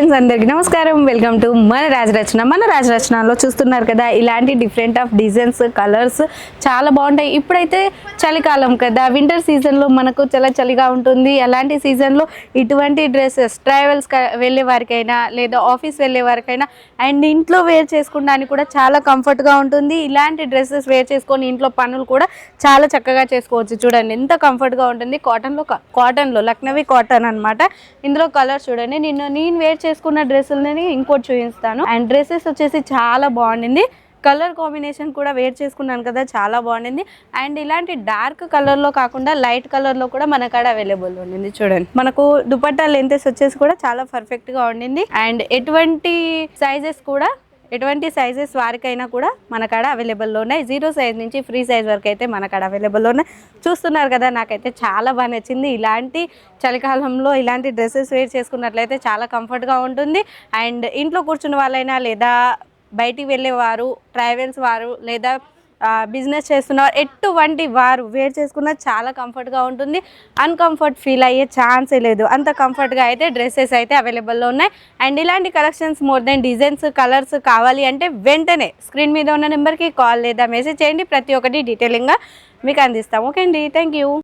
Friends అందరికీ నమస్కారం. Welcome to మన రాజరచనలో చూస్తున్నారు కదా, ఇలాంటి డిఫరెంట్ ఆఫ్ డిజైన్స్ కలర్స్ చాలా బాగుంటాయి. ఇప్పుడైతే చలికాలం కదా, వింటర్ సీజన్లో మనకు చాలా చలిగా ఉంటుంది. అలాంటి సీజన్లో ఇటువంటి డ్రెస్సెస్ ట్రావెల్స్ వెళ్ళే వారికైనా లేదా ఆఫీస్ వెళ్ళే వారికైనా అండ్ ఇంట్లో వేర్ చేసుకోవడానికి కూడా చాలా కంఫర్ట్గా ఉంటుంది. ఇలాంటి డ్రెస్సెస్ వేర్ చేసుకొని ఇంట్లో పనులు కూడా చాలా చక్కగా చేసుకోవచ్చు. చూడండి ఎంత కంఫర్ట్గా ఉంటుంది. కాటన్లో లక్నవీ కాటన్ అనమాట. ఇందులో కలర్ చూడండి. నేను వేర్ చేసుకున్న డ్రెస్సులని ఇంకోటి చూపిస్తాను. అండ్ డ్రెస్సెస్ వచ్చేసి చాలా బాగుండింది. కలర్ కాంబినేషన్ కూడా వేర్ చేసుకున్నాను కదా, చాలా బాగుండింది. అండ్ ఇలాంటి డార్క్ కలర్లో కాకుండా లైట్ కలర్లో కూడా మన కాడ అవైలబుల్ ఉండింది. చూడండి, మనకు దుపట్టా లెంతెస్ వచ్చేసి కూడా చాలా పర్ఫెక్ట్గా ఉండింది. అండ్ ఎటువంటి సైజెస్ వారికైనా కూడా మన కాడ అవైలబుల్లో ఉన్నాయి. 0 సైజ్ నుంచి ఫ్రీ సైజ్ వరకు అయితే మన కాడ అవైలబుల్లో ఉన్నాయి. చూస్తున్నారు కదా, నాకైతే చాలా బాగా నచ్చింది. ఇలాంటి చలికాలంలో ఇలాంటి డ్రెస్సెస్ వేర్ చేసుకున్నట్లయితే చాలా కంఫర్ట్గా ఉంటుంది. అండ్ ఇంట్లో కూర్చున్న వాళ్ళైనా లేదా బయటికి వెళ్ళేవారు, ట్రావెల్స్ వారు లేదా బిజినెస్ చేస్తున్నవారు, ఎటువంటి వారు వేర్ చేసుకున్న చాలా కంఫర్ట్గా ఉంటుంది. అన్కంఫర్ట్ ఫీల్ అయ్యే ఛాన్సే లేదు. అంత కంఫర్ట్గా అయితే డ్రెస్సెస్ అయితే అవైలబుల్లో ఉన్నాయి. అండ్ ఇలాంటి collections more than designs colours కావాలి అంటే వెంటనే స్క్రీన్ మీద ఉన్న నెంబర్కి కాల్ లేదా మెసేజ్ చేయండి. ప్రతి ఒక్కటి డీటెయిలింగ్గా మీకు అందిస్తాం. ఓకే అండి, థ్యాంక్ యూ.